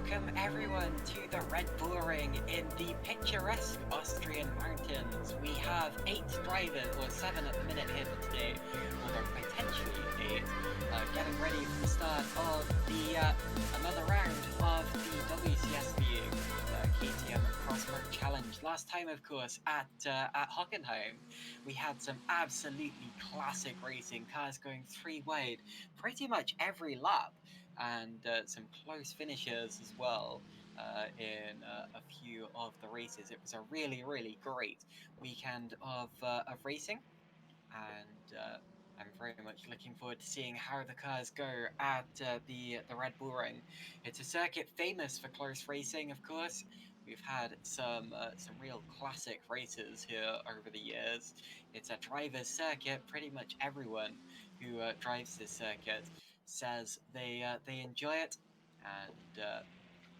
welcome everyone to the Red Bull Ring in the picturesque Austrian mountains. We have 8 drivers, or 7 at the minute here for today, although potentially 8, getting ready for the start of the another round of the WCSLeague KTM Crossroad Challenge. Last time, of course, at Hockenheim, we had some absolutely classic racing, cars going 3 wide pretty much every lap, and some close finishes as well in a few of the races. It was a really great weekend of racing, and I'm very much looking forward to seeing how the cars go at the Red Bull Ring. It's a circuit famous for close racing, of course. We've had some real classic races here over the years. It's a driver's circuit. Pretty much everyone who drives this circuit says they enjoy it, and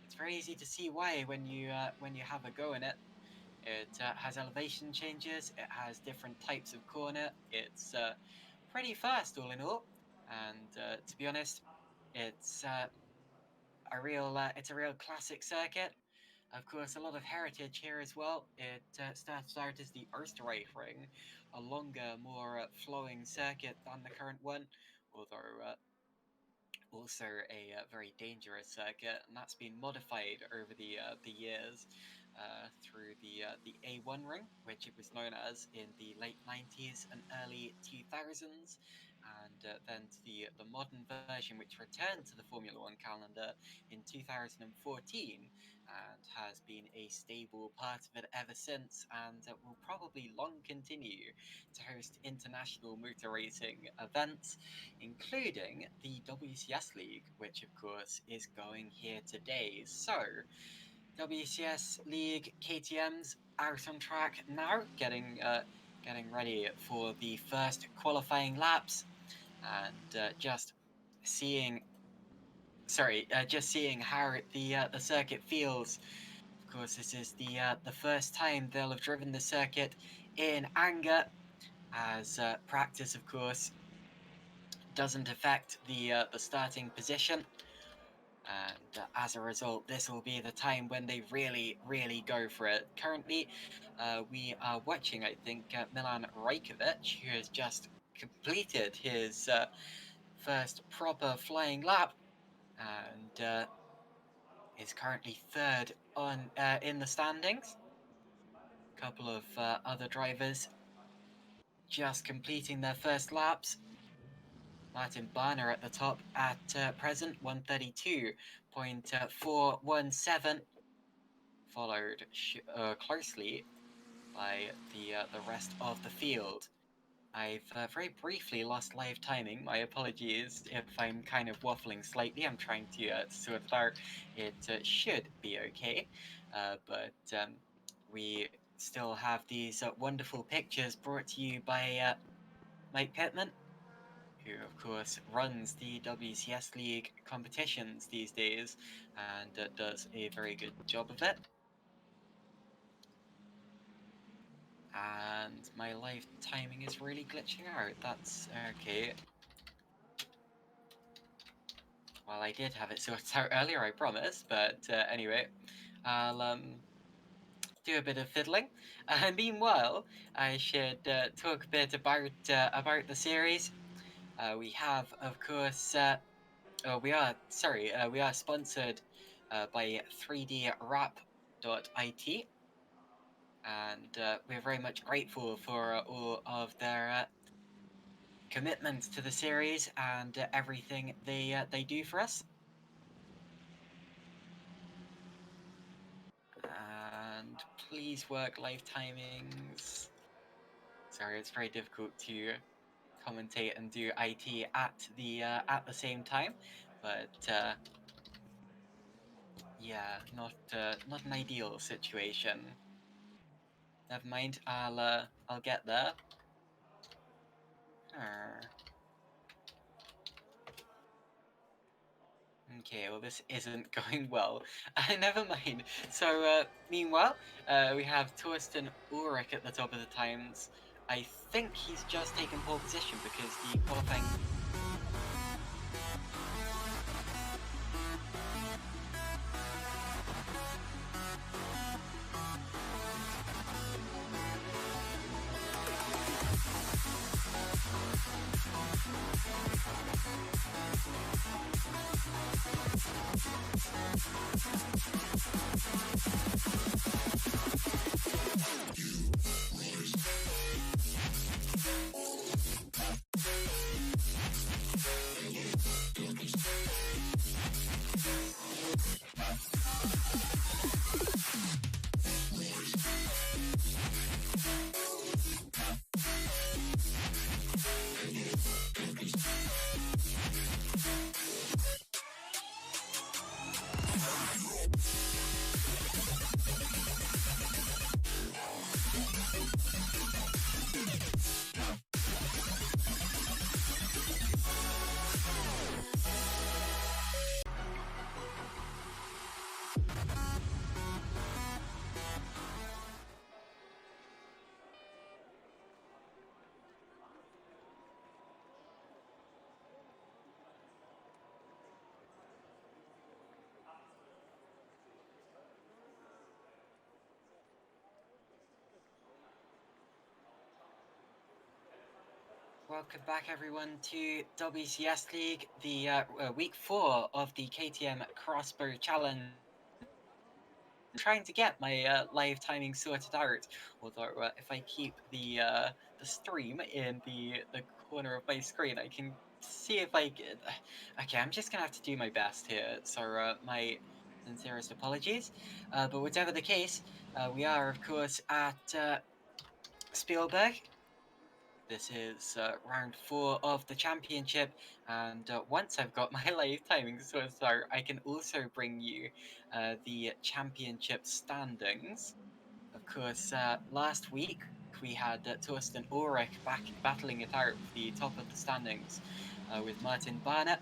it's very easy to see why when you have a go in it. It has elevation changes. It has different types of corner. It's pretty fast all in all, and to be honest, it's it's a real classic circuit. Of course, a lot of heritage here as well. It starts out as the Österreich Ring, a longer, more flowing circuit than the current one, although also a very dangerous circuit, and that's been modified over the years through the A1 ring, which it was known as in the late 90s and early 2000s, and then to the modern version, which returned to the Formula One calendar in 2014 and has been a stable part of it ever since, and will probably long continue to host international motor racing events, including the WCSLeague, which of course is going here today. So, WCSLeague KTM's out on track now, getting ready for the first qualifying laps, and just seeing how the circuit feels. Of course, this is the first time they'll have driven the circuit in anger, as practice, of course, doesn't affect the starting position, and as a result, this will be the time when they really go for it. Currently, we are watching, I think, Milan Rajkovic, who has just completed his first proper flying lap, and is currently third on in the standings. A couple of other drivers just completing their first laps. Martin Barner at the top at present, 132.417, followed closely by the rest of the field. I've very briefly lost live timing. My apologies if I'm kind of waffling slightly. I'm trying to sort it out. It should be okay, but we still have these wonderful pictures brought to you by Mike Pittman, who of course runs the WCSLeague competitions these days and does a very good job of it. And my live timing is really glitching out. That's okay. Well, I did have it sorted out earlier, I promise, but anyway, I'll do a bit of fiddling. Meanwhile, I should talk a bit about the series. We have, of course, we are sponsored by 3Drap.it, and we're very much grateful for all of their commitment to the series and everything they do for us. And please work live timings. Sorry, it's very difficult to commentate and do IT at the same time, but yeah, not an ideal situation. Never mind, I'll get there. Okay, well this isn't going well. Never mind. So meanwhile, we have Torsten Ulrich at the top of the times. I think he's just taken pole position because the qualifying... Welcome back, everyone, to WCSLeague, the week 4 of the KTM Crossbow Challenge. Trying to get my live timing sorted out, although if I keep the stream in the corner of my screen, I can see if I can. Okay, I'm just gonna have to do my best here. So my sincerest apologies. But whatever the case, we are of course at Spielberg. This is round 4 of the championship, and once I've got my live timing sorted out, I can also bring you the championship standings. Of course, last week we had Torsten Ulrich battling it out for the top of the standings with Martin Barnett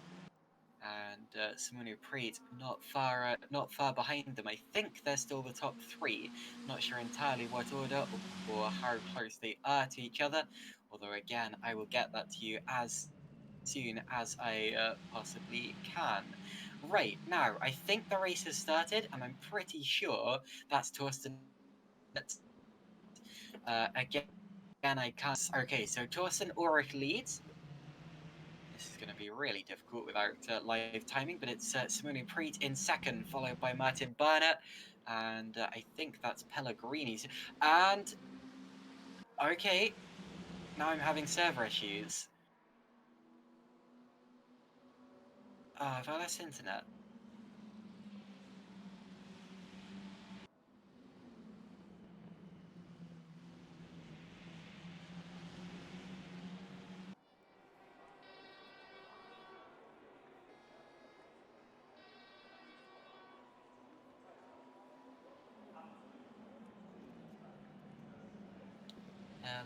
and Simone Preet not far behind them. I think they're still the top 3. Not sure entirely what order or how close they are to each other. Although again, I will get that to you as soon as I possibly can. Right now, I think the race has started, and I'm pretty sure that's Torsten. Again, I can't. Okay, so Torsten Ulrich leads. This is going to be really difficult without live timing, but it's Simone Preet in second, followed by Martin Barnett, and I think that's Pellegrini's. And okay, now I'm having server issues. I've had this internet.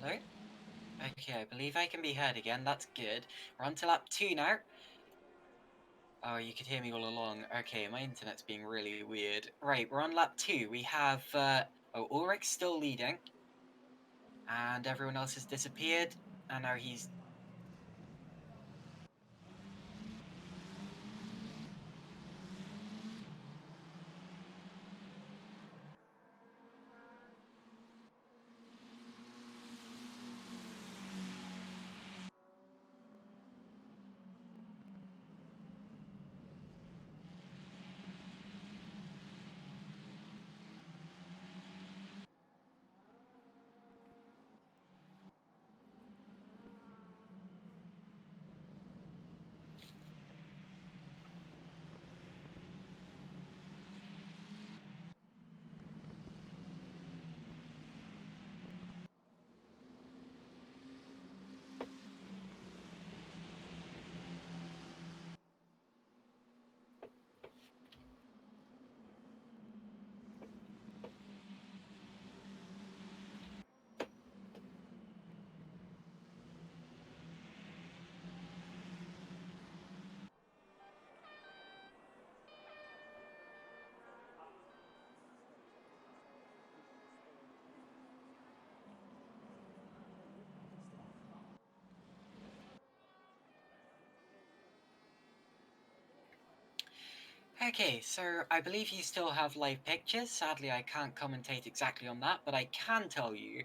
Hello? Okay, I believe I can be heard again. That's good. We're on to lap 2 now. Oh, you could hear me all along. Okay, my internet's being really weird. Right, we're on lap 2. We have Ulrich's still leading, and everyone else has disappeared. And now he's Okay, so I believe you still have live pictures. Sadly, I can't commentate exactly on that, but I can tell you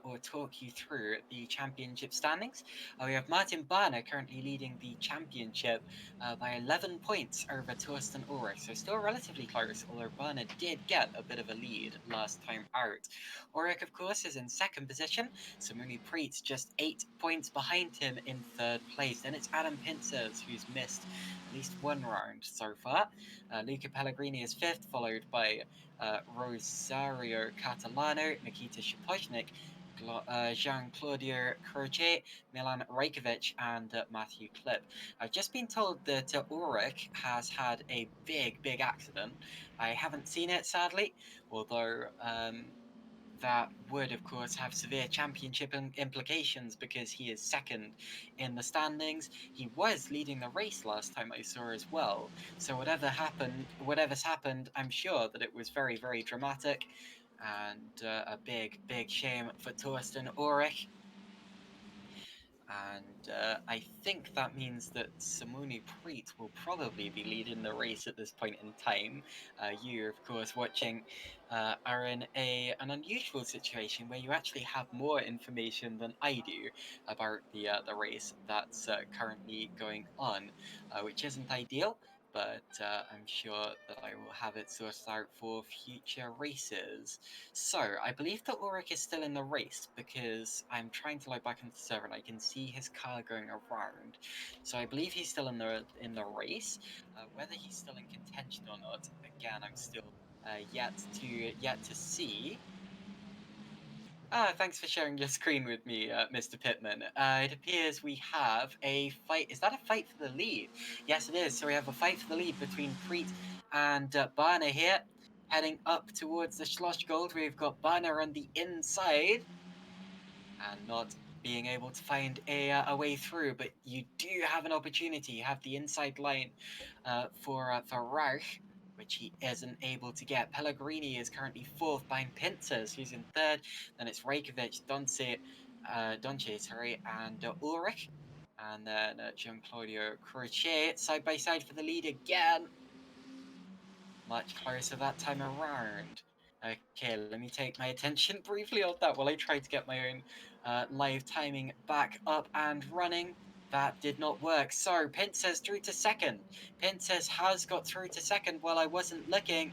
or talk you through the championship standings. We have Martin Barner currently leading the championship by 11 points over Torsten Ulrich, so still relatively close, although Barner did get a bit of a lead last time out. Ulrich, of course, is in second position. Simone Preet's just 8 points behind him in third place. Then it's Adam Pincers, who's missed at least one round so far. Luca Pellegrini is fifth, followed by Rosario Catalano, Nikita Shapoznik, Jean-Claudio Croce, Milan Rajkovic, and Matthew Klipp. I've just been told that Ulrich has had a big accident. I haven't seen it, sadly, although that would, of course, have severe championship implications because he is second in the standings. He was leading the race last time I saw as well. So whatever's happened, I'm sure that it was very dramatic, and a big shame for Torsten Ulrich. And I think that means that Simone Preet will probably be leading the race at this point in time. You, of course, watching, are in an unusual situation where you actually have more information than I do about the race that's currently going on, which isn't ideal. But I'm sure that I will have it sorted out for future races. So, I believe that Ulrich is still in the race because I'm trying to log back into the server and I can see his car going around. So I believe he's still in the race. Whether he's still in contention or not, again, I'm still yet to see. Ah, thanks for sharing your screen with me, Mr. Pittman. It appears we have a fight. Is that a fight for the lead? Yes, it is. So we have a fight for the lead between Preet and Barner here. Heading up towards the Schloss Gold, we've got Barner on the inside and not being able to find a way through. But you do have an opportunity. You have the inside line for Rauch, which he isn't able to get. Pellegrini is currently fourth behind Pincers, who's in third. Then it's Rajkovic, Donce, sorry, and Ulrich. And then Jean-Claudio Crochet side by side for the lead again. Much closer that time around. Okay, let me take my attention briefly off that while I try to get my own live timing back up and running. That did not work. So, Pincers through to second. Pincers has got through to second while I wasn't looking.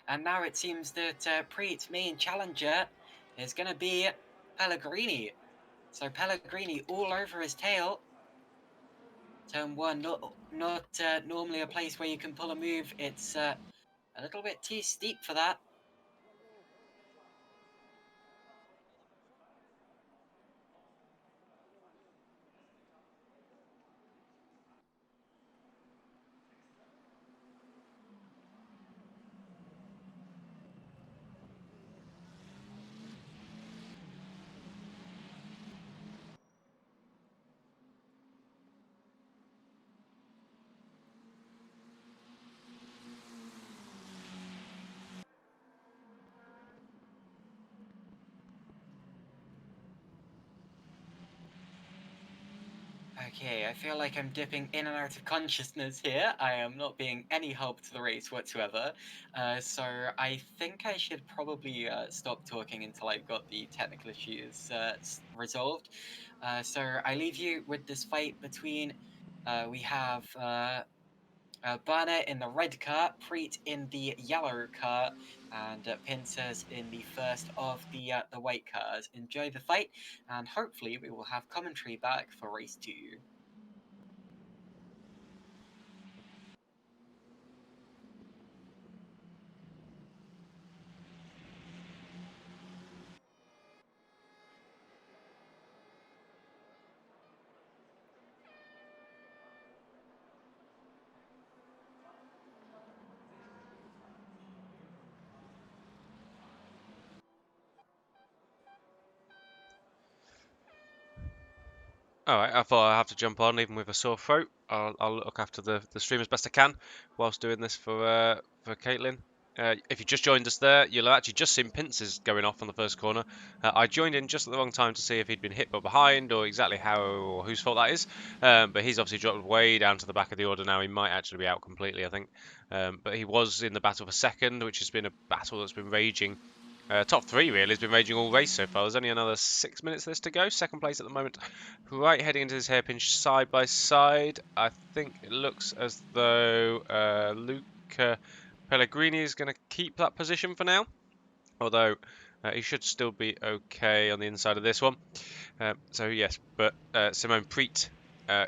And now it seems that Preet's main challenger is going to be Pellegrini. So, Pellegrini all over his tail. Turn one, not normally a place where you can pull a move. It's a little bit too steep for that. Okay, I feel like I'm dipping in and out of consciousness here. I am not being any help to the race whatsoever. So I think I should probably stop talking until I've got the technical issues resolved. So I leave you with this fight between, we have Barner in the red car, Preet in the yellow car, and Pincers in the first of the white cars. Enjoy the fight, and hopefully we will have commentary back for race 2. Alright, I thought I'd have to jump on even with a sore throat. I'll look after the stream as best I can whilst doing this for Caitlin. If you just joined us there, you'll have actually just seen pincers going off on the first corner. I joined in just at the wrong time to see if he'd been hit from behind or exactly how or whose fault that is. But he's obviously dropped way down to the back of the order now. He might actually be out completely, I think. But he was in the battle for second, which has been a battle that's been raging. Top three really has been raging all race so far. There's only another 6 minutes of this to go. Second place at the moment. Right, heading into this hairpin side by side. I think it looks as though Luca Pellegrini is going to keep that position for now. Although he should still be okay on the inside of this one. So yes, but Simone Preet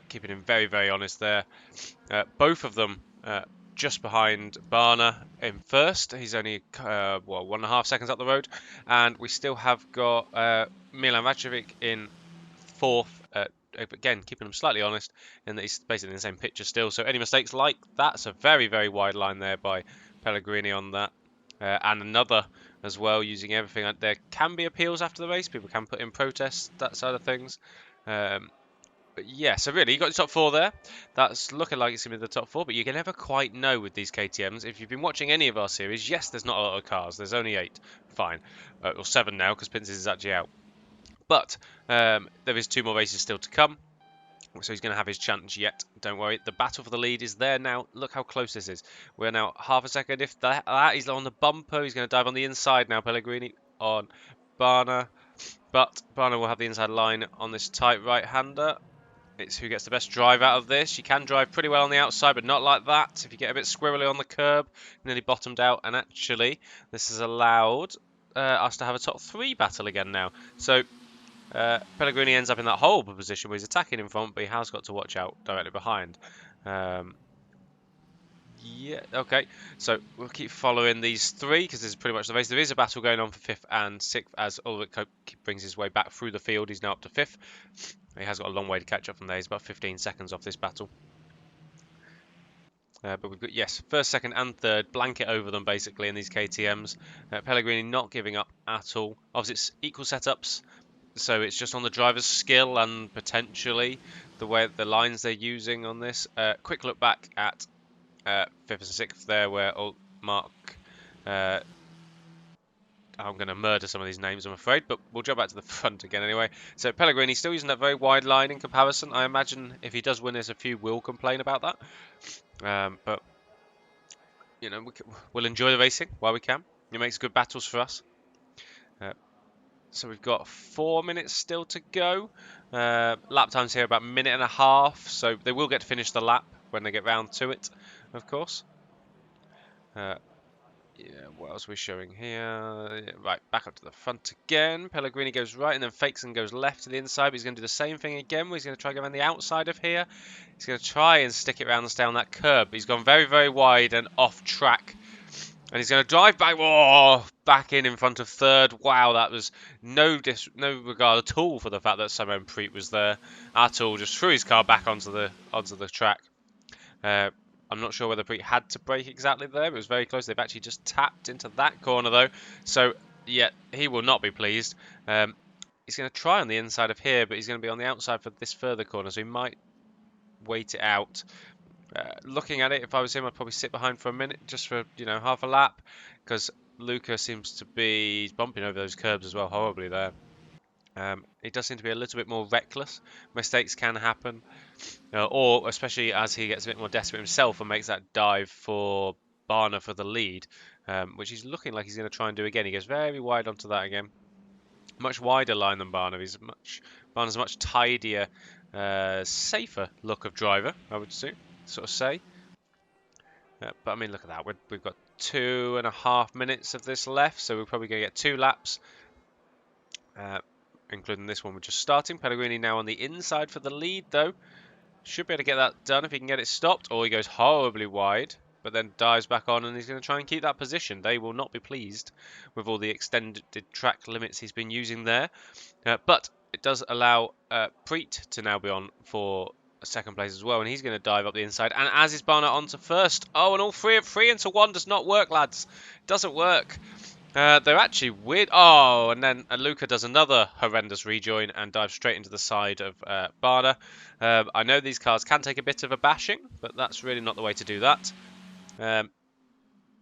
keeping him very honest there. Both of them just behind Barner in first. He's only, 1.5 seconds up the road. And we still have got Milan Racevic in fourth. Again, keeping him slightly honest in that he's basically in the same picture still. So any mistakes like that's a very, very wide line there by Pellegrini on that. And another as well, using everything. There can be appeals after the race. People can put in protests, that side of things. But yeah, so really, you got the top four there. That's looking like it's going to be the top four, but you can never quite know with these KTMs. If you've been watching any of our series, yes, there's not a lot of cars. There's only 8. Fine. Or 7 now, because Pinces is actually out. But there is 2 more races still to come. So he's going to have his chance yet. Don't worry. The battle for the lead is there now. Look how close this is. We're now half a second. If that he's on the bumper, he's going to dive on the inside now. Pellegrini on Barner. But Barner will have the inside line on this tight right-hander. It's who gets the best drive out of this. You can drive pretty well on the outside, but not like that. If you get a bit squirrely on the curb, nearly bottomed out. And actually, this has allowed us to have a top 3 battle again now. So Pellegrini ends up in that horrible position where he's attacking in front, but he has got to watch out directly behind. Yeah, okay. So we'll keep following these 3 because this is pretty much the race. There is a battle going on for 5th and 6th as Ulrich brings his way back through the field. He's now up to 5th. He has got a long way to catch up from there. He's about 15 seconds off this battle. But we've got, yes, 1st, 2nd and 3rd, blanket over them basically in these KTMs. Pellegrini not giving up at all. Obviously it's equal setups, so it's just on the driver's skill and potentially the lines they're using on this. Quick look back at 5th and 6th there where Mark... I'm going to murder some of these names, I'm afraid, but we'll jump back to the front again anyway. So Pellegrini still using that very wide line in comparison. I imagine if he does win this, a few will complain about that. But, you know, we'll enjoy the racing while we can. It makes good battles for us. So we've got 4 minutes still to go. Lap times here about 1.5 minutes, so they will get to finish the lap when they get round to it, of course. Yeah, what else are we showing here? Right, back up to the front again. Pellegrini goes right and then fakes and goes left to the inside. But he's going to do the same thing again. Where he's going to try to go around the outside of here. He's going to try and stick it around and stay on that curb. He's gone very, very wide and off track. And he's going to drive back, back in front of 3rd. Wow, that was no regard at all for the fact that Simon Preet was there at all. Just threw his car back onto the track. I'm not sure whether Preet had to brake exactly there. It was very close. They've actually just tapped into that corner, though. So, yeah, he will not be pleased. He's going to try on the inside of here, but he's going to be on the outside for this further corner, so he might wait it out. Looking at it, if I was him, I'd probably sit behind for a minute, just for, half a lap, because Luca seems to be bumping over those curbs as well, horribly there. He does seem to be a little bit more reckless. Mistakes can happen. Or especially as he gets a bit more desperate himself and makes that dive for Barner for the lead, which he's looking like he's going to try and do again. He goes very wide onto that again. Much wider line than Barner. Barner's a much tidier, safer look of driver, I would sort of say. But I mean, look at that. We've got 2.5 minutes of this left, so we're probably going to get 2 laps. Including this one we're just starting. Pellegrini now on the inside for the lead, though. Should be able to get that done if he can get it stopped. Or he goes horribly wide, but then dives back on and he's going to try and keep that position. They will not be pleased with all the extended track limits he's been using there. But it does allow Preet to now be on for a 2nd place as well. And he's going to dive up the inside. And as is Barner on to 1st. Oh, and all 3 into 1 does not work, lads. Doesn't work. They're actually weird. Oh, and then Luca does another horrendous rejoin and dives straight into the side of Barner. I know these cars can take a bit of a bashing, but that's really not the way to do that.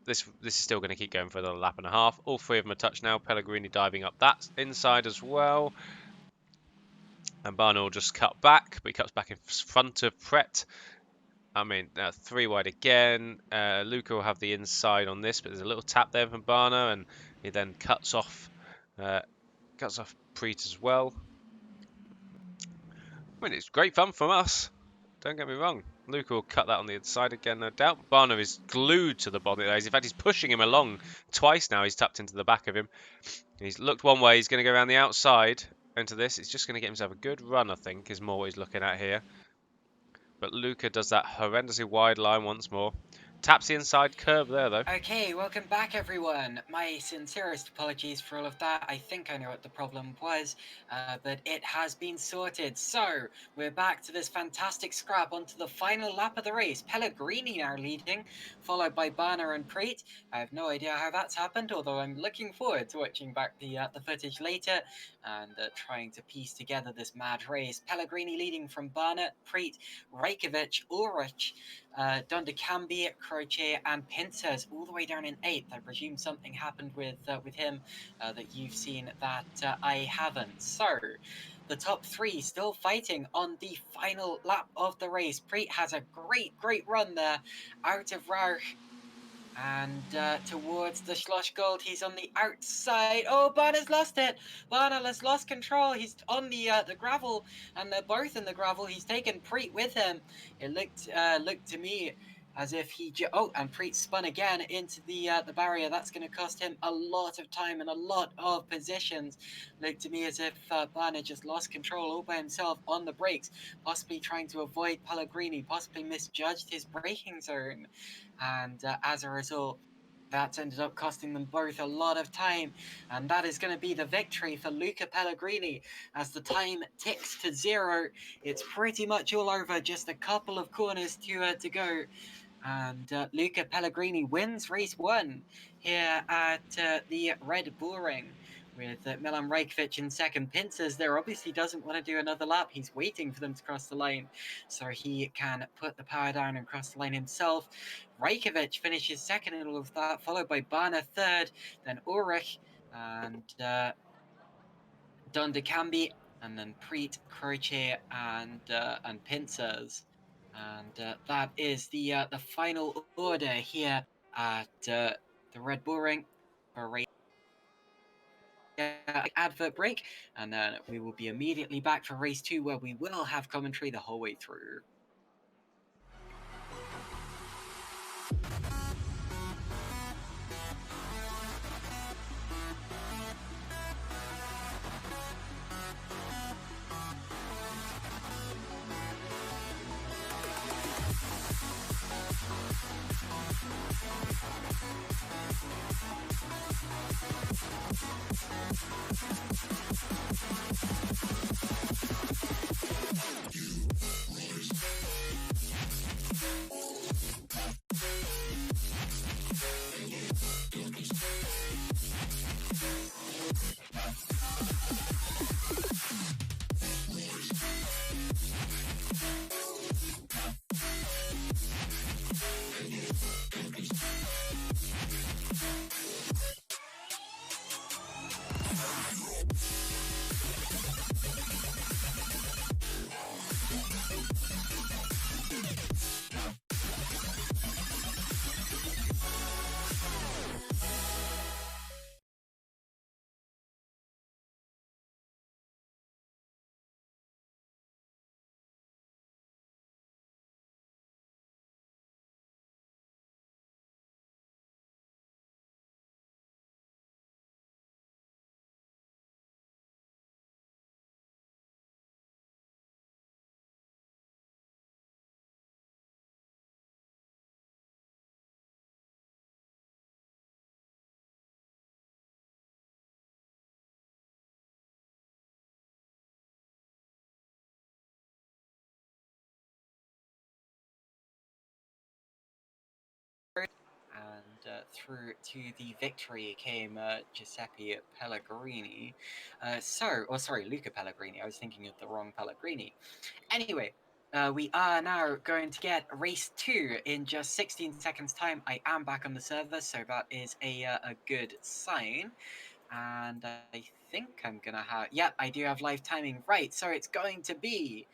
This is still going to keep going for another lap and a half. All 3 of them are touched now. Pellegrini diving up that inside as well. And Barner will just cut back, but he cuts back in front of Pret. I mean, 3 wide again. Luca will have the inside on this, but there's a little tap there from Barner, and he then cuts off Preet as well. I mean, it's great fun from us. Don't get me wrong. Luca will cut that on the inside again, no doubt. Barner is glued to the body there. In fact, he's pushing him along twice now. He's tapped into the back of him. He's looked one way. He's going to go around the outside into this. He's just going to get himself a good run, I think, is more what he's looking at here. But Luca does that horrendously wide line once more. Taps the inside curb there, though. Okay, welcome back everyone. My sincerest apologies for all of that. I think I know what the problem was, but it has been sorted. So, we're back to this fantastic scrap onto the final lap of the race. Pellegrini now leading, followed by Barner and Preet. I have no idea how that's happened, although I'm looking forward to watching back the footage later and trying to piece together this mad race. Pellegrini leading from Barner, Preet, Reykjavik, Ulrich, Dondecambi, Croce, and Pincers all the way down in 8th. I presume something happened with him that you've seen that I haven't. So, the top 3 still fighting on the final lap of the race. Preet has a great run there out of Rauch and towards the Schloss Gold. He's on the outside. Oh, Barner's lost it. Barner has lost control. He's on the gravel, and they're both in the gravel. He's taken Preet with him. It looked to me as if oh, and Preet spun again into the barrier. That's going to cost him a lot of time and a lot of positions. Looked to me as if Barner just lost control all by himself on the brakes, possibly trying to avoid Pellegrini, possibly misjudged his braking zone, and as a result, that's ended up costing them both a lot of time, and that is going to be the victory for Luca Pellegrini as the time ticks to 0. It's pretty much all over, just a couple of corners to go, and Luca Pellegrini wins race 1 here at the Red Bull Ring. With Milan Rajkovic in second. Pincers there obviously doesn't want to do another lap. He's waiting for them to cross the line so he can put the power down and cross the line himself. Rajkovic finishes second in all of that, followed by Barner third, then Ulrich and Dondecambi, and then Preet, Croce, and Pincers. And that is the final order here at the Red Bull Ring for race. Advert break, and then we will be immediately back for race 2, where we will have commentary the whole way through. And through to the victory came Giuseppe Pellegrini. Luca Pellegrini. I was thinking of the wrong Pellegrini. Anyway, we are now going to get race 2 in just 16 seconds time. I am back on the server, so that is a good sign. And I think I'm gonna have, yep, I do have live timing, right, so it's going to be,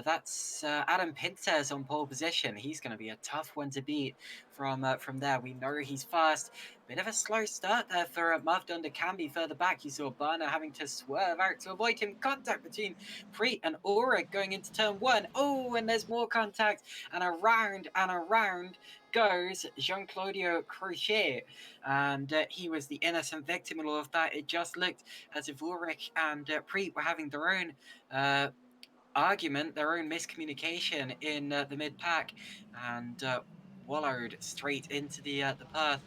that's Adam Pintes on pole position. He's going to be a tough one to beat from there. We know he's fast. Bit of a slow start there for Muv Dondecambi further back. You saw Barner having to swerve out to avoid him. Contact between Preet and Ulrich going into turn 1. Oh, and there's more contact, and around goes Jean-Claudio Crochet, and he was the innocent victim in all of that. It just looked as if Ulrich and Preet were having their own argument, their own miscommunication in the mid-pack, and wallowed straight into the path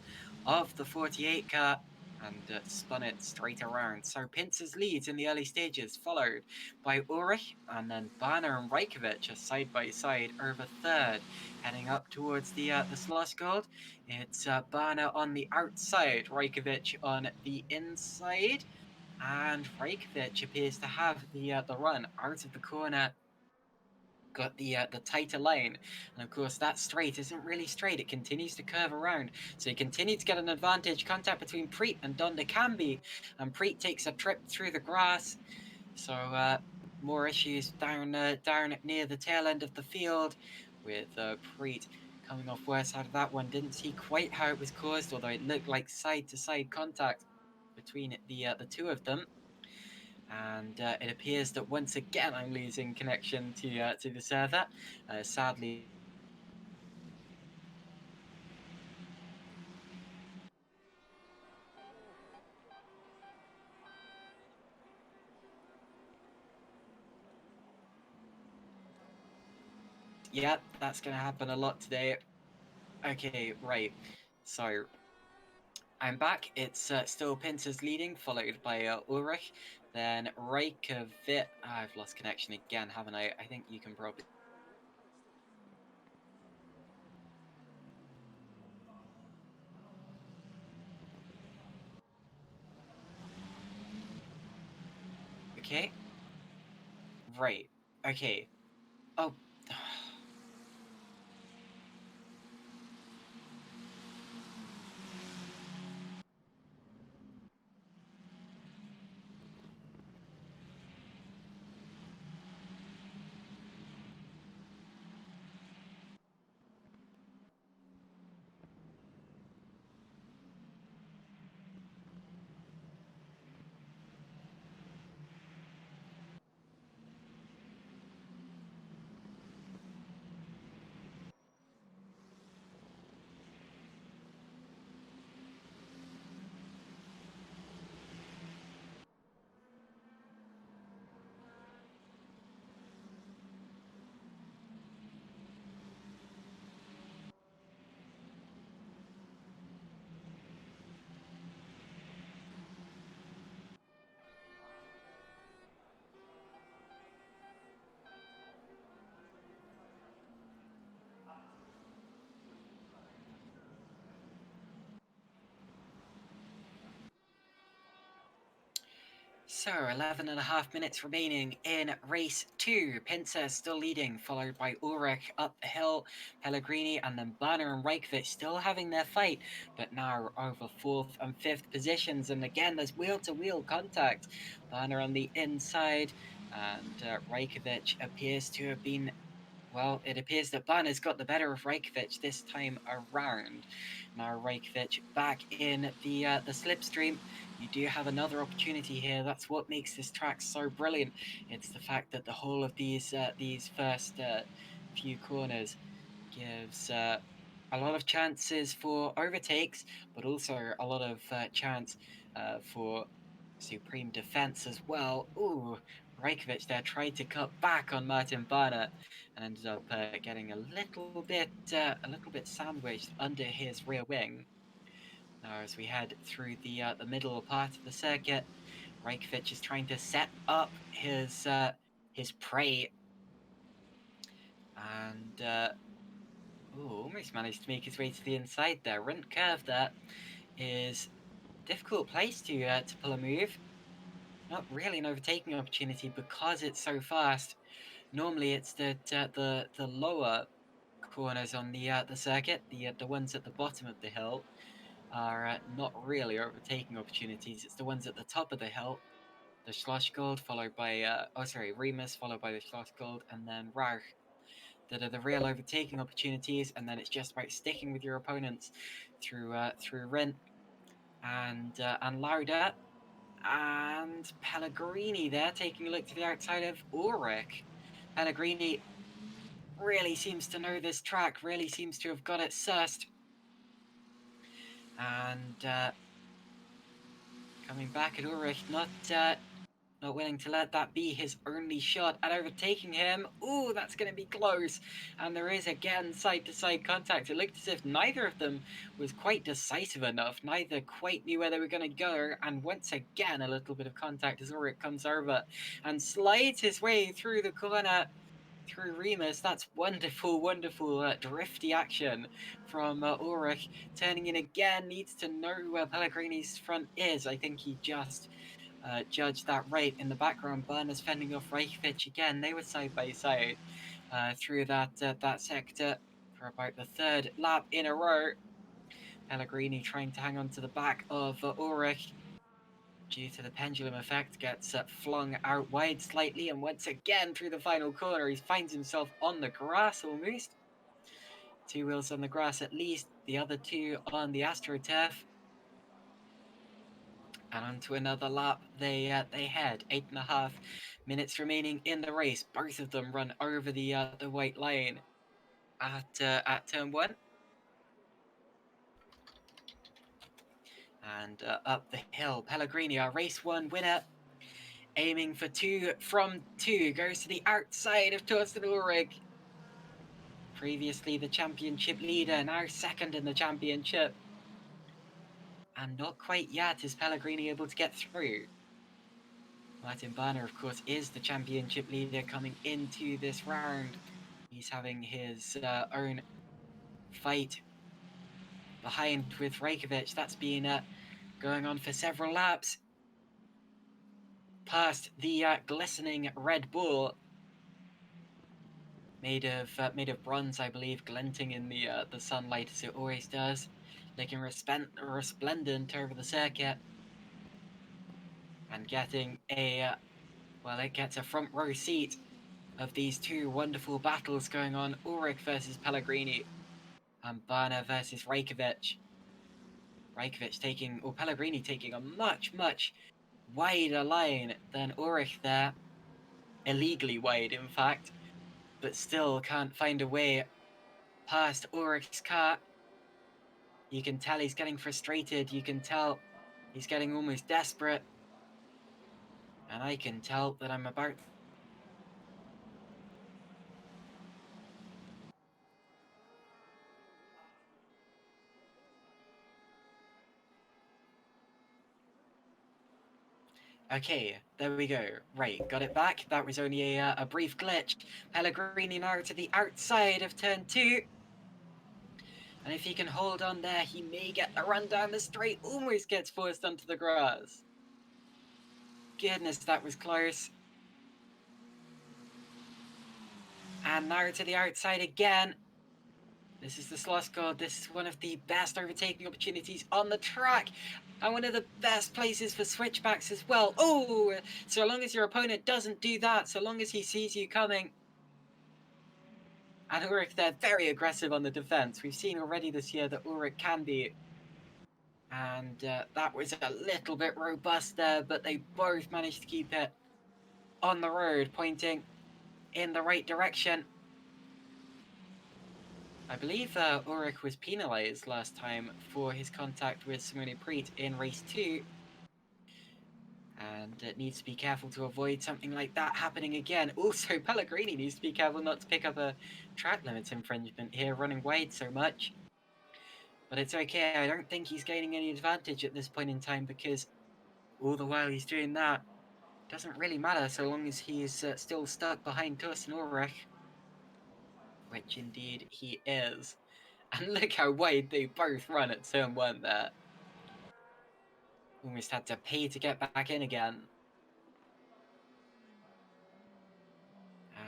of the 48 car and spun it straight around. So Pinzer's leads in the early stages, followed by Ulrich, and then Banner and Rajkovic are side by side over third, heading up towards the slush gold. It's Banner on the outside, Rajkovic on the inside, and Rajkovic appears to have the run out of the corner. Got the tighter line, and of course that straight isn't really straight. It continues to curve around, so you continue to get an advantage. Contact between Preet and Don de Cambi, and Preet takes a trip through the grass. So more issues down near the tail end of the field, with Preet coming off worse out of that one. Didn't see quite how it was caused, although it looked like side to side contact between the two of them. And it appears that once again I'm losing connection to the server. Sadly. Yep, that's going to happen a lot today. Okay, right. So I'm back. It's still Pinter's leading, followed by Ulrich. Then Reykjavik. I've lost connection again, haven't I? I think you can probably. Okay. Right. Okay. Oh. So, 11.5 minutes remaining in race 2. Pincer still leading, followed by Ulrich up the hill, Pellegrini, and then Banner and Reykjavik still having their fight, but now over 4th and 5th positions. And again, there's wheel-to-wheel contact. Banner on the inside, and Reykjavik appears to have been. Well, it appears that Banner's got the better of Reykjavik this time around. Now Reykjavik back in the slipstream. You do have another opportunity here. That's what makes this track so brilliant. It's the fact that the whole of these first few corners gives a lot of chances for overtakes, but also a lot of chance for supreme defense as well. Ooh, Reykjavik there tried to cut back on Martin Banner and ended up getting a little bit sandwiched under his rear wing. Now, as we head through the middle part of the circuit, Reykjavik is trying to set up his prey, and almost managed to make his way to the inside there. Runt curve there is a difficult place to pull a move. Not really an overtaking opportunity because it's so fast. Normally, it's that the lower corners on the circuit, the ones at the bottom of the hill, are not really overtaking opportunities. It's the ones at the top of the hill, the Schlossgold, followed by Remus, followed by the Schlossgold, and then Rauch, that are the real overtaking opportunities. And then it's just about sticking with your opponents through Rent and Lauda. And Pellegrini there, taking a look to the outside of Ulrich. Pellegrini really seems to know this track, really seems to have got it sussed. And coming back at Ulrich, not not willing to let that be his only shot at overtaking him. Ooh, that's going to be close. And there is again side-to-side contact. It looked as if neither of them was quite decisive enough. Neither quite knew where they were going to go. And once again, a little bit of contact as Ulrich comes over and slides his way through the corner through Remus. That's wonderful, wonderful drifty action from Ulrich. Turning in again, needs to know where Pellegrini's front is. I think he just judged that right. In the background, Berners fending off Reykjavik again. They were side by side through that sector for about the third lap in a row. Pellegrini trying to hang on to the back of Ulrich. Due to the pendulum effect, gets flung out wide slightly, and once again through the final corner, he finds himself on the grass almost. 2 wheels on the grass at least, the other 2 on the AstroTurf. And onto another lap they head. 8.5 minutes remaining in the race. Both of them run over the white line at turn 1. And up the hill, Pellegrini, our race 1 winner, aiming for 2 from 2, goes to the outside of Torsten Ulrich. Previously the championship leader, now second in the championship. And not quite yet is Pellegrini able to get through. Martin Barner, of course, is the championship leader coming into this round. He's having his own fight behind with Reykjavik. That's been going on for several laps. Past the glistening Red Bull, made of bronze, I believe, glinting in the sunlight as it always does, looking resplendent over the circuit, and getting a it gets a front row seat of these 2 wonderful battles going on: Ulrich versus Pellegrini, and Barner versus Reykjavik. Pellegrini taking a much wider line than Ulrich there, illegally wide in fact, but still can't find a way past Ulrich's car. You can tell he's getting frustrated, you can tell he's getting almost desperate, and I can tell that I'm about... Okay, there we go. Right, got it back. That was only a brief glitch. Pellegrini now to the outside of turn 2. And if he can hold on there, he may get the run down the straight. Almost gets forced onto the grass. Goodness, that was close. And now to the outside again. This is the Slosgård. This is one of the best overtaking opportunities on the track. And one of the best places for switchbacks as well. Oh, so long as your opponent doesn't do that, so long as he sees you coming. And Ulrich, they're very aggressive on the defense. We've seen already this year that Ulrich can be. And that was a little bit robust there, but they both managed to keep it on the road, pointing in the right direction. I believe Ulrich was penalised last time for his contact with Simone Preet in race 2. And needs to be careful to avoid something like that happening again. Also, Pellegrini needs to be careful not to pick up a track limits infringement here, running wide so much. But it's okay, I don't think he's gaining any advantage at this point in time, because all the while he's doing that, it doesn't really matter so long as he is still stuck behind Torsten Ulrich. Which indeed he is. And look how wide they both run at turn 1 there. Almost had to pay to get back in again.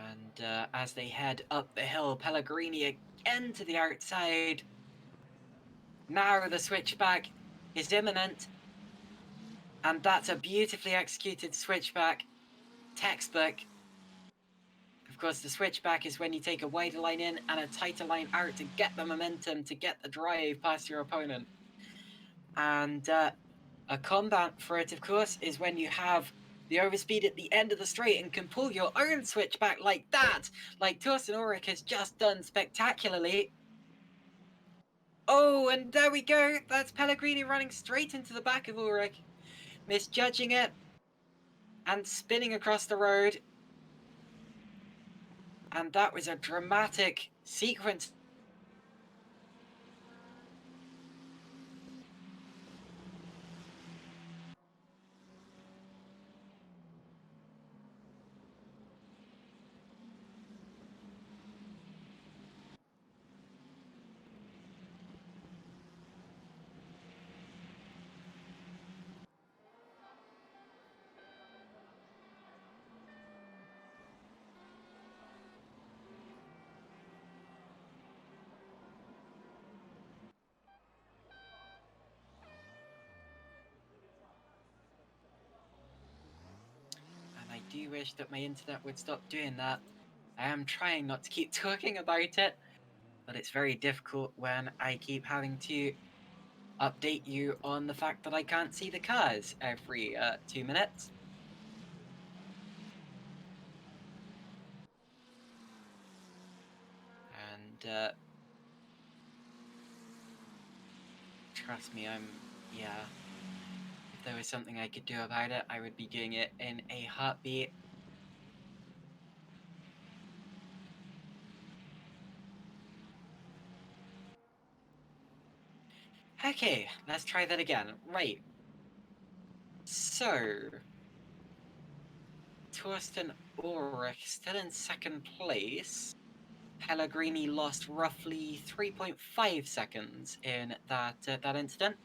And as they head up the hill, Pellegrini again to the outside. Now the switchback is imminent. And that's a beautifully executed switchback. Textbook. Of course, the switchback is when you take a wider line in and a tighter line out to get the momentum, to get the drive past your opponent. And a combat for it, of course, is when you have the overspeed at the end of the straight and can pull your own switchback like that, like Torsten Ulrich has just done spectacularly. Oh, and there we go. That's Pellegrini running straight into the back of Ulrich, misjudging it. and spinning across the road. And that was a dramatic sequence. And I do wish that my internet would stop doing that. I am trying not to keep talking about it, but it's very difficult when I keep having to update you on the fact that I can't see the cars every 2 minutes. And trust me, yeah, if there was something I could do about it, I would be doing it in a heartbeat. Okay, let's try that again. Right. So, Torsten Ulrich still in second place. Pellegrini lost roughly 3.5 seconds in that incident,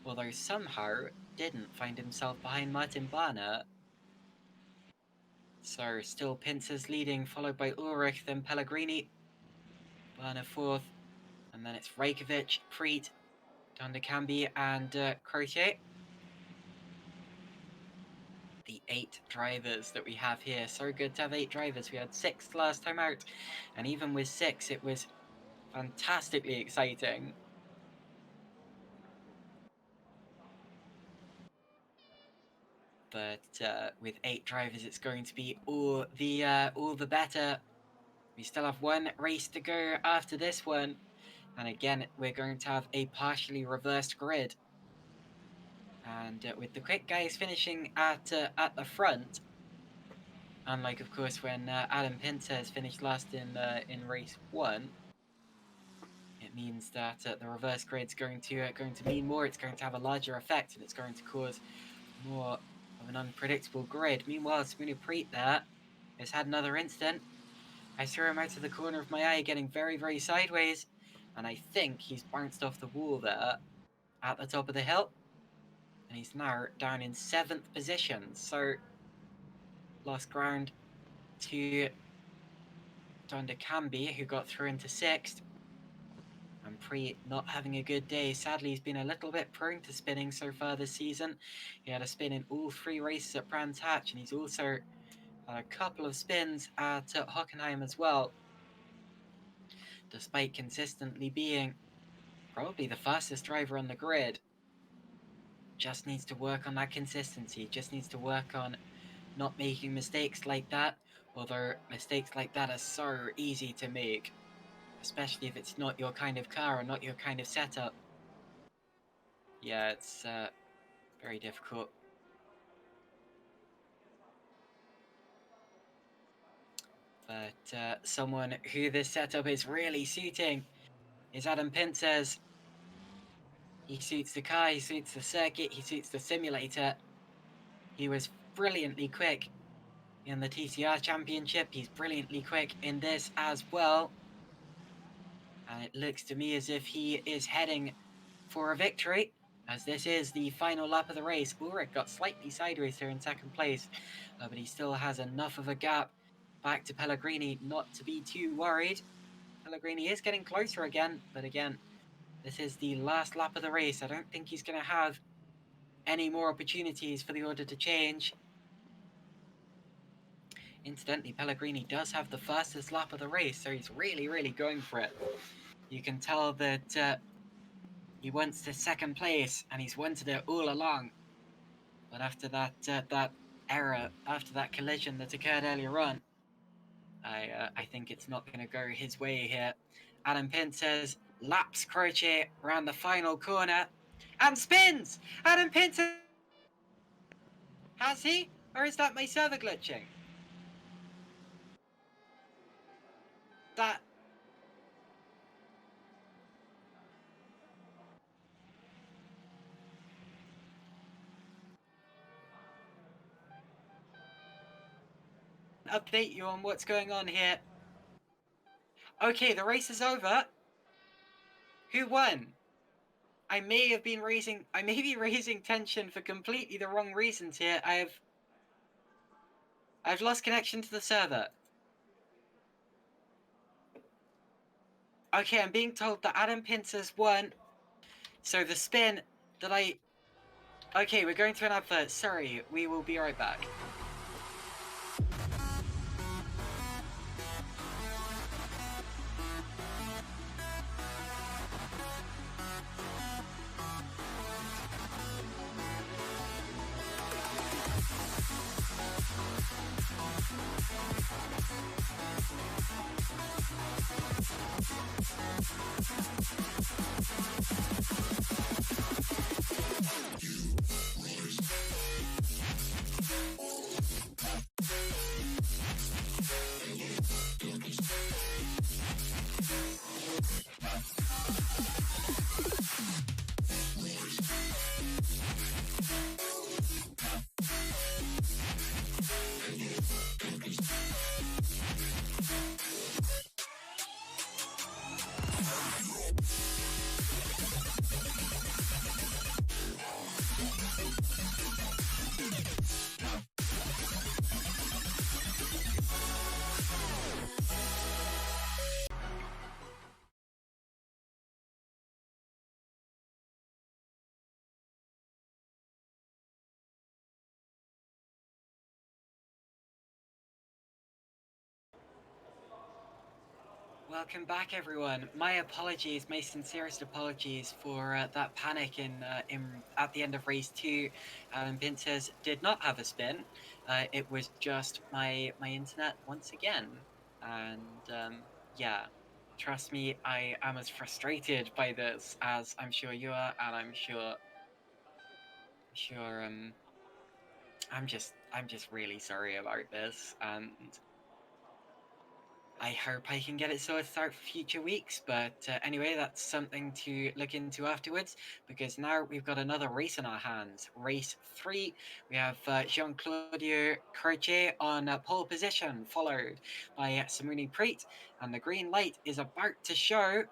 although somehow didn't find himself behind Martin Barner. So still Pinces leading, followed by Ulrich, then Pellegrini, Barner fourth, and then it's Rajkovic, Preet, Dondekambi, and Crochet. The 8 drivers that we have here. So good to have 8 drivers. We had 6 last time out, and even with 6, it was fantastically exciting. But with 8 drivers, it's going to be all the better. We still have one race to go after this one, and again, we're going to have a partially reversed grid. And with the quick guys finishing at the front, unlike of course when Adam Pinces finished last in race 1, it means that the reverse grid's going to mean more. It's going to have a larger effect, and it's going to cause more of an unpredictable grid. Meanwhile, Spooner Preet there has had another incident. I saw him out of the corner of my eye getting very, very sideways, and I think he's bounced off the wall there at the top of the hill, and he's now down in 7th position, so lost ground to Dondekambi, who got through into 6th, and Preet not having a good day. Sadly, he's been a little bit prone to spinning so far this season. He had a spin in all 3 races at Brands Hatch, and he's also had a couple of spins at Hockenheim as well, despite consistently being probably the fastest driver on the grid. Just needs to work on that consistency, just needs to work on not making mistakes like that, although mistakes like that are so easy to make, especially if it's not your kind of car or not your kind of setup. Yeah, it's very difficult. But someone who this setup is really suiting is Adam Pinces. He suits the car, he suits the circuit, he suits the simulator. He was brilliantly quick in the TCR Championship. He's brilliantly quick in this as well. And it looks to me as if he is heading for a victory, as this is the final lap of the race. Ulrich got slightly sideways here in 2nd place, but he still has enough of a gap back to Pellegrini not to be too worried. Pellegrini is getting closer again, but again, this is the last lap of the race. I don't think he's going to have any more opportunities for the order to change. Incidentally, Pellegrini does have the fastest lap of the race, so he's really, really going for it. You can tell that he wants the 2nd place, and he's wanted it all along. But after that error, after that collision that occurred earlier on, I think it's not going to go his way here. Adam Pinces laps Crochet around the final corner and spins. Adam Pinces, has he? Or is that my server glitching? That... Update you on what's going on here. Okay, the race is over. Who won? I may be raising tension for completely the wrong reasons here. I've lost connection to the server. Okay, I'm being told that Adam Pincers won. So the spin that I... Okay, we're going to an advert. Sorry, we will be right back. Welcome back, everyone. My apologies, my sincerest apologies for that panic at the end of race 2. Pincers did not have a spin. It was just my internet once again, and yeah, trust me, I am as frustrated by this as I'm sure you are, and I'm sure I'm just really sorry about this, and I hope I can get it sorted out for future weeks, but anyway, that's something to look into afterwards, because now we've got another race in our hands. Race 3, we have Jean-Claudio Croce on pole position, followed by Simone Preet, and the green light is about to show.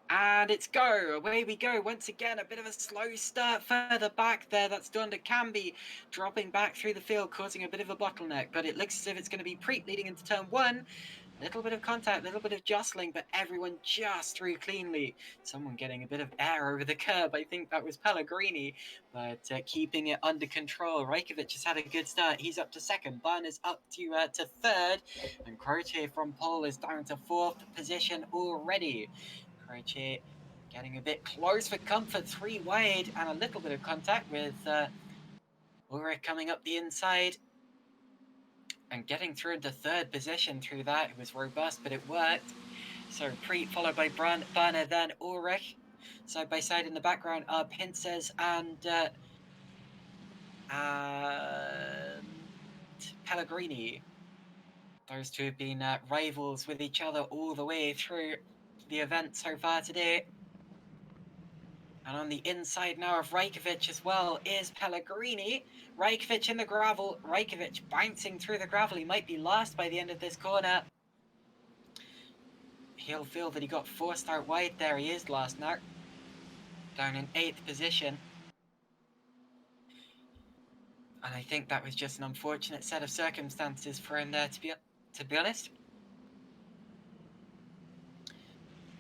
And it's go! Away we go. Once again, a bit of a slow start further back there. That's Don de Camby dropping back through the field, causing a bit of a bottleneck. But it looks as if it's going to be Preet leading into turn 1. Little bit of contact, little bit of jostling, but everyone just through cleanly. Someone getting a bit of air over the curb. I think that was Pellegrini, but keeping it under control. Rajkovic has had a good start. He's up to second. Barner's up to third. And Croce from pole is down to 4th position already. Croce getting a bit close for comfort, 3 wide, and a little bit of contact with Ulrich coming up the inside and getting through into 3rd position through that. It was robust, but it worked. So Preet followed by Barner, then Ulrich. Side by side in the background are Pincers and Pellegrini. Those two have been rivals with each other all the way through the event so far today. And on the inside now of Rajkovic as well is Pellegrini. Rajkovic in the gravel. Rajkovic bouncing through the gravel. He might be last by the end of this corner. He'll feel that he got forced out wide there. He is last now. Down in 8th position. And I think that was just an unfortunate set of circumstances for him there, to be honest.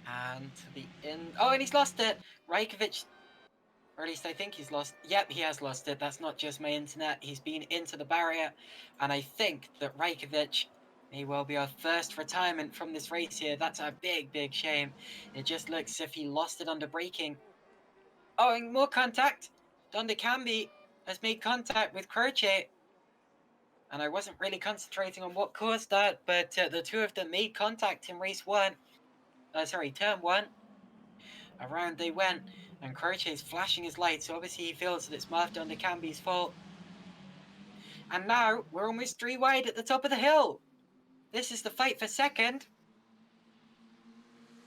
And oh, and he's lost it. Rajkovic, or at least I think he's lost. Yep, he has lost it. That's not just my internet. He's been into the barrier. And I think that Rajkovic may well be our first retirement from this race here. That's a big, big shame. It just looks as if he lost it under braking. Oh, and more contact. Don de Camby has made contact with Croce. And I wasn't really concentrating on what caused that, but the two of them made contact in race 1. Turn 1. Around they went, and Croce is flashing his lights, so obviously he feels that it's Marv Don de Camby's fault. And now we're almost 3 wide at the top of the hill. This is the fight for second.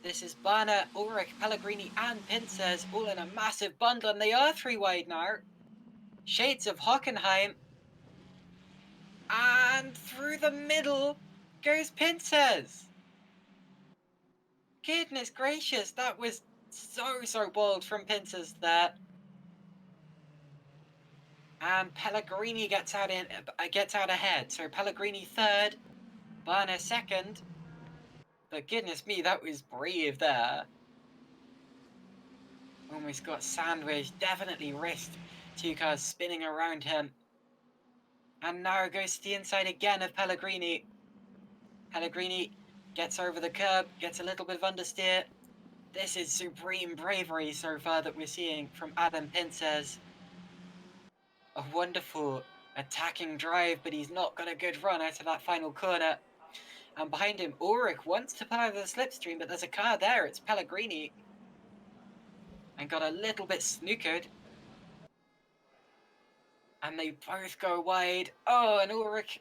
This is Bana, Ulrich, Pellegrini, and Pinces all in a massive bundle, and they are 3 wide now. Shades of Hockenheim. And through the middle goes Pinces. Goodness gracious, that was so bold from Pinces there. And Pellegrini gets out ahead. So Pellegrini third, Bana second. But goodness me, that was brave there. Almost got sandwiched, definitely risked 2 cars spinning around him. And now goes to the inside again of Pellegrini. Pellegrini gets over the curb, gets a little bit of understeer. This is supreme bravery so far that we're seeing from Adam Pinces. A wonderful attacking drive, but he's not got a good run out of that final corner. And behind him, Ulrich wants to pull out of the slipstream, but there's a car there. It's Pellegrini. And got a little bit snookered. And they both go wide. Oh, and Ulrich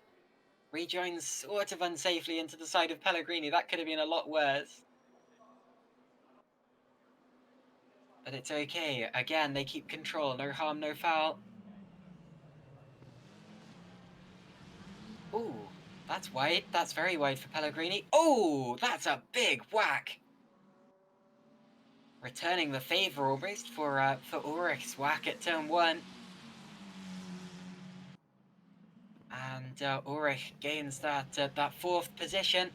rejoins sort of unsafely into the side of Pellegrini. That could have been a lot worse. But it's okay. Again, they keep control. No harm, no foul. Ooh, that's wide. That's very wide for Pellegrini. Oh, that's a big whack. Returning the favour almost for Ulrich's whack at turn 1. And Ulrich gains that 4th position.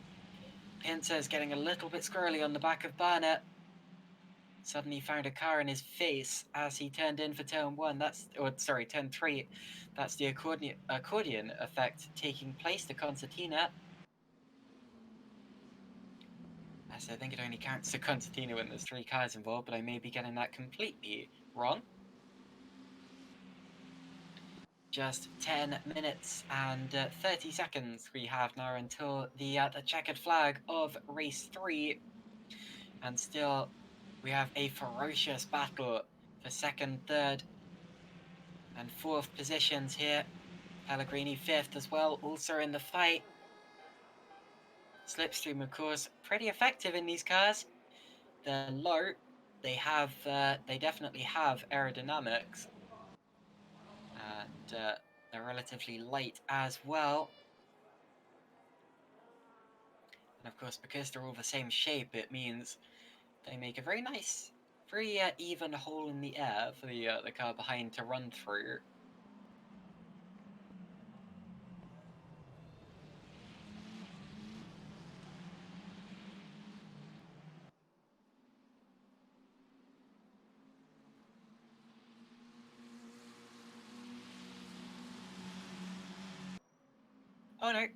Pinces getting a little bit squirrely on the back of Barnett. Suddenly found a car in his face as he turned in for turn 1. Turn 3. That's the accordion effect taking place to Concertina. As I think it only counts to Concertina when there's 3 cars involved, but I may be getting that completely wrong. Just 10 minutes and 30 seconds we have now until the checkered flag of race 3. And still, we have a ferocious battle for 2nd, 3rd, and 4th positions here. Pellegrini 5th as well, also in the fight. Slipstream, of course, pretty effective in these cars. They're low. They definitely have aerodynamics. And they're relatively light as well. And of course, because they're all the same shape, it means they make a very nice, very even hole in the air for the car behind to run through. Oh no.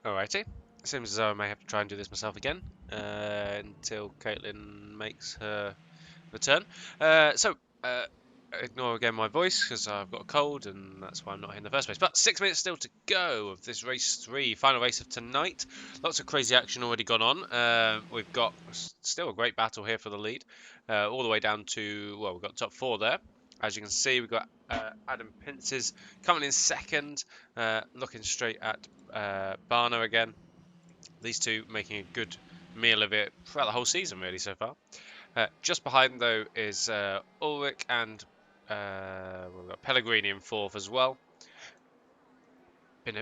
Alrighty. Seems as though I may have to try and do this myself again until Caitlin makes her return. Ignore again my voice because I've got a cold and that's why I'm not here in the first place. But 6 minutes still to go of this race 3, final race of tonight. Lots of crazy action already gone on. We've got still a great battle here for the lead, all the way down to, well, we've got top 4 there. As you can see, we've got Adam Pinces coming in second, looking straight at Barner again. These two making a good meal of it throughout the whole season, really, so far. Just behind, though, is Ulrich and we've got Pellegrini in fourth as well.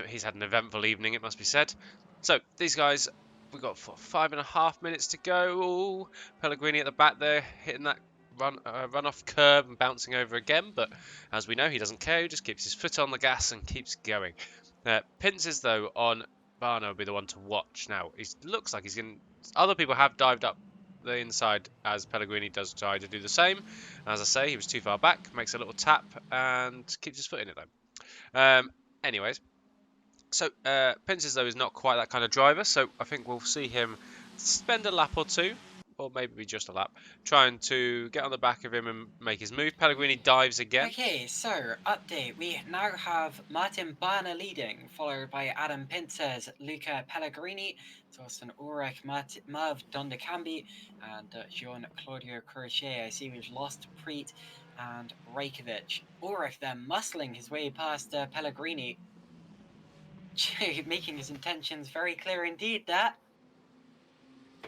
He's had an eventful evening, it must be said. So, these guys, we've got 5.5 minutes to go. Ooh, Pellegrini at the back there, hitting that run-off curb and bouncing over again. But as we know, he doesn't care. He just keeps his foot on the gas and keeps going. Pinces, though, on Barno will be the one to watch. Now, he looks like he's going to... Other people have dived up the inside as Pellegrini does try to do the same. As I say, he was too far back, makes a little tap and keeps his foot in it, though. Anyways. So, Pinces, though, is not quite that kind of driver, so I think we'll see him spend a lap or two, or maybe just a lap, trying to get on the back of him and make his move. Pellegrini dives again. Okay, so update. We now have Martin Barner leading, followed by Adam Pinces, Luca Pellegrini, Torsten Ulrich, Merv Dondecambi, and Jean-Claudio Crochet. I see we've lost Preet and Rajkovic. Ulrich then muscling his way past Pellegrini, making his intentions very clear indeed, that.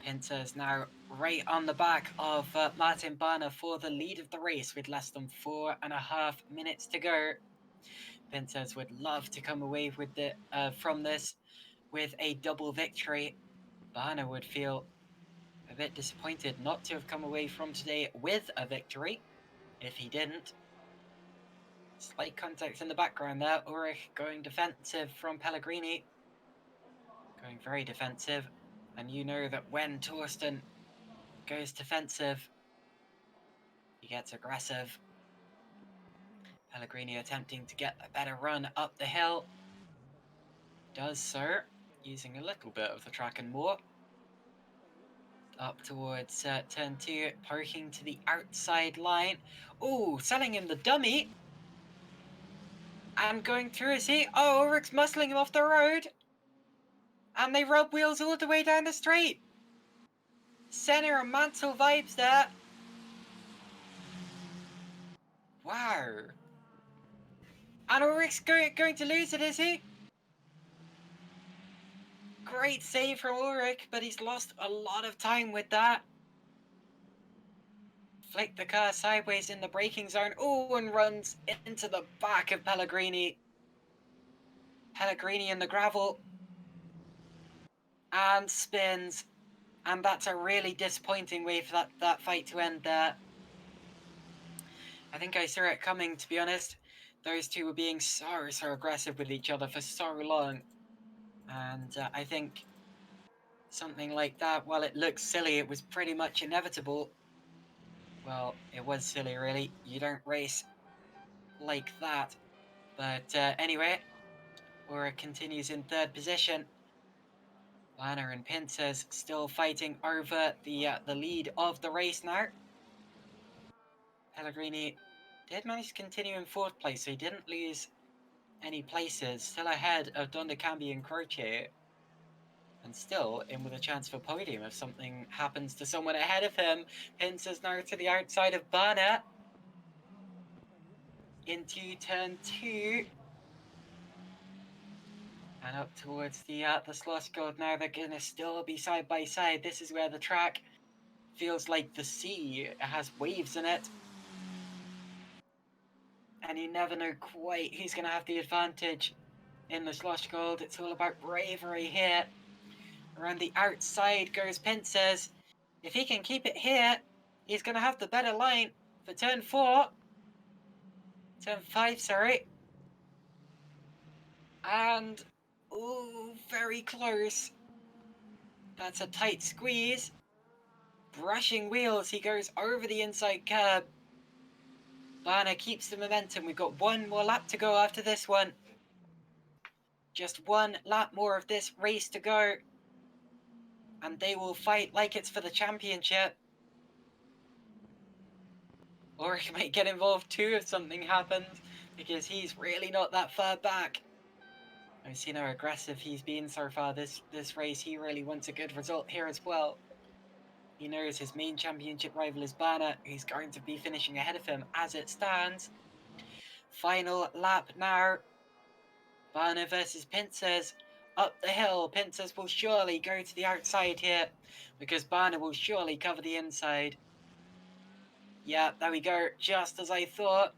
Pinces now right on the back of Martin Barner for the lead of the race with less than 4.5 minutes to go. Pinces would love to come away with from this with a double victory. Barner would feel a bit disappointed not to have come away from today with a victory if he didn't. Slight context in the background there. Ulrich going defensive from Pellegrini. Going very defensive. And you know that when Torsten goes defensive, he gets aggressive. Pellegrini attempting to get a better run up the hill. Does so, using a little bit of the track and more. Up towards turn 2, parking to the outside line. Oh, selling him the dummy. And going through, is he? Oh, Ulrich's muscling him off the road. And they rub wheels all the way down the straight. Senna and Mansell vibes there. Wow. And Ulrich's going to lose it, is he? Great save from Ulrich, but he's lost a lot of time with that. Flick the car sideways in the braking zone. Oh, and runs into the back of Pellegrini. Pellegrini in the gravel. And spins. And that's a really disappointing way for that fight to end there. I think I saw it coming, to be honest. Those two were being so aggressive with each other for so long. And I think something like that, while it looks silly, it was pretty much inevitable. Well, it was silly, really. You don't race like that. But anyway, Ulrich continues in third position. Barner and Pinces still fighting over the lead of the race now. Pellegrini did manage to continue in fourth place, so he didn't lose any places. Still ahead of Dondecambi and Croce. And still in with a chance for podium if something happens to someone ahead of him. Pinces now to the outside of Barner. Into turn 2. And up towards the slush gold now. They're going to still be side by side. This is where the track feels like the sea. It has waves in it. And you never know quite who's going to have the advantage in the slush gold. It's all about bravery here. Around the outside goes Pinces. If he can keep it here, he's going to have the better line for turn 4. Turn 5, sorry. And, ooh, very close. That's a tight squeeze. Brushing wheels, he goes over the inside curb. Barner keeps the momentum. We've got one more lap to go after this one. Just one lap more of this race to go, and they will fight like it's for the championship. Or he might get involved too if something happens, because he's really not that far back. I've seen how aggressive he's been so far this race. He really wants a good result here as well. He knows his main championship rival is Barna, who's going to be finishing ahead of him as it stands. Final lap now. Barna versus Pincers. Up the hill. Pincers will surely go to the outside here, because Barna will surely cover the inside. Yeah, there we go. Just as I thought.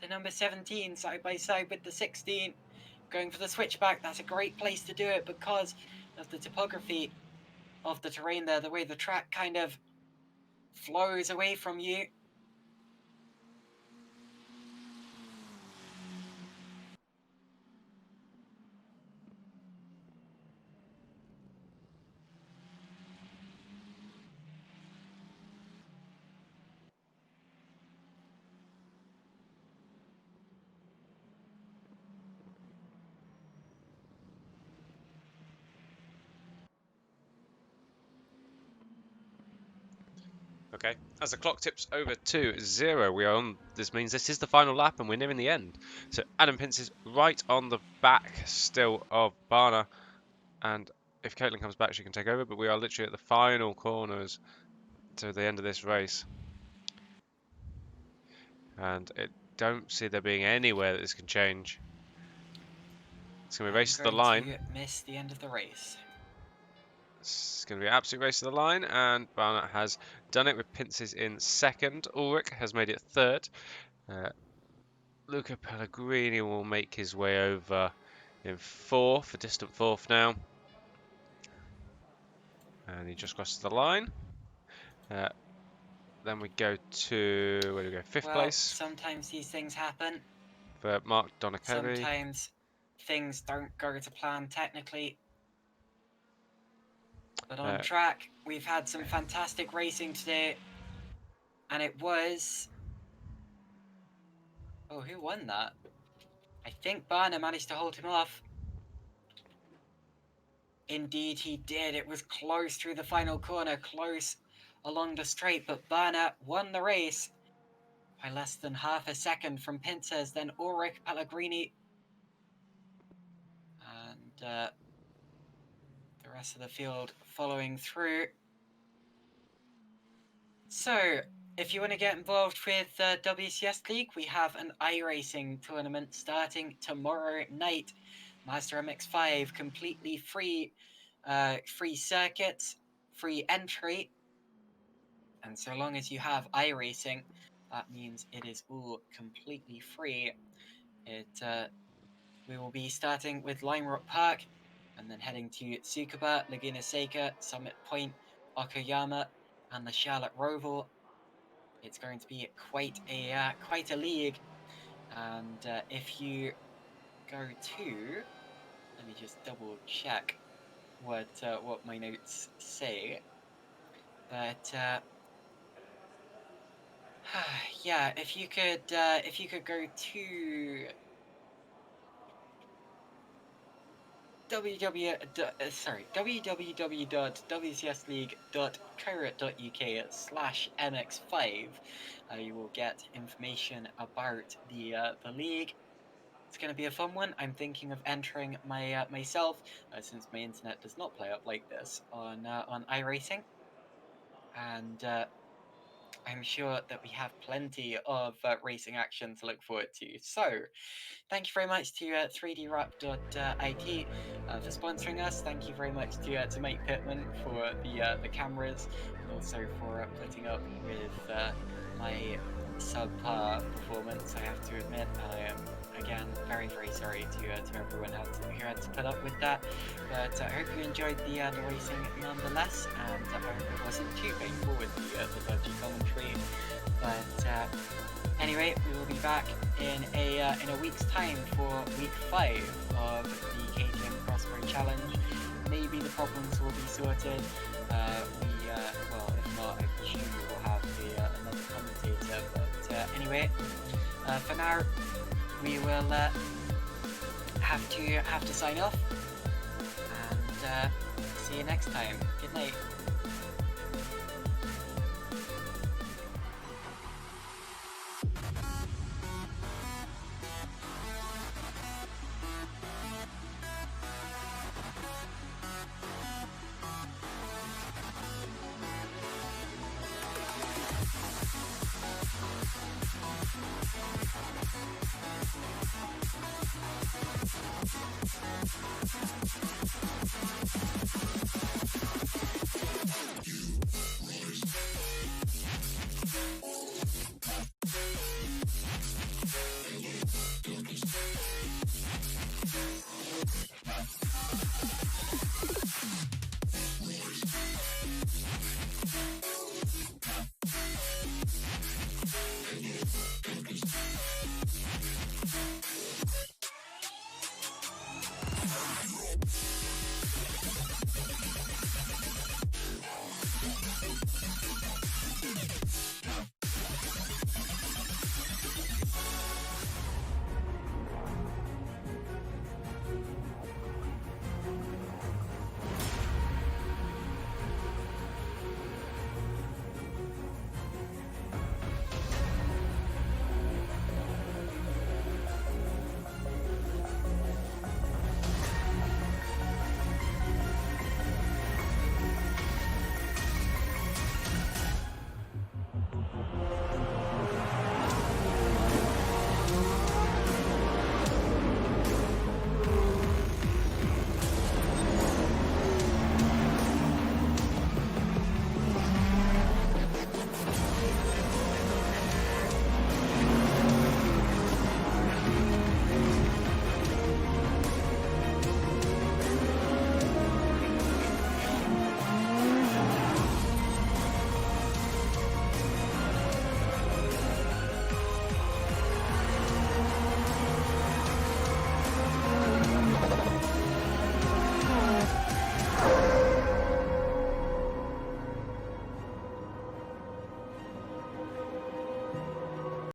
The number 17 side by side with the 16. Going for the switchback. That's a great place to do it because of the topography of the terrain there. The way the track kind of flows away from you. Okay, as the clock tips over to 0, we are on. This means this is the final lap, and we're nearing the end. So Adam Pince is right on the back still of Barna, and if Caitlin comes back, she can take over. But we are literally at the final corners to the end of this race, and I don't see there being anywhere that this can change. It's going to be a race to the line. To miss the end of the race. It's going to be an absolute race to the line, and Barnett has done it with Pinces in second. Ulrich has made it third. Luca Pellegrini will make his way over in fourth, a distant fourth now. And he just crosses the line. Then we go to, where do we go? Fifth place. Sometimes these things happen. For Mark Donakevi. Sometimes things don't go to plan technically. But on track, we've had some fantastic racing today. And it was... Oh, who won that? I think Barna managed to hold him off. Indeed, he did. It was close through the final corner, close along the straight, but Barna won the race by less than half a second from Pinces, then Ulrich Pellegrini. And the rest of the field following through. So, if you want to get involved with WCSLeague, we have an iRacing tournament starting tomorrow night. Master MX-5, completely free, free circuits, free entry. And so long as you have iRacing, that means it is all completely free. We will be starting with Lime Rock Park, and then heading to Tsukuba, Laguna Seca, Summit Point, Okayama, and the Charlotte Roval. It's going to be quite a league, and if you go to, let me just double check what my notes say, but yeah, if you could go to www.wcsleague.co.uk/mx5, you will get information about the league. It's going to be a fun one. I'm thinking of entering myself, since my internet does not play up like this on iRacing, and I'm sure that we have plenty of racing action to look forward to. So, thank you very much to 3Drap.it for sponsoring us. Thank you very much to Mike Pittman for the cameras, and also for putting up with my subpar performance. I have to admit, I am again very sorry to everyone who had to put up with that. But I hope you enjoyed the racing nonetheless, and I hope it wasn't too painful with the dodgy commentary. But anyway, we will be back in a week's time for week 5 of the KTM Crossroad Challenge. Maybe the problems will be sorted. Well, if not, I presume we will have another commentator. But anyway, for now, we will have to sign off, and see you next time. Good night.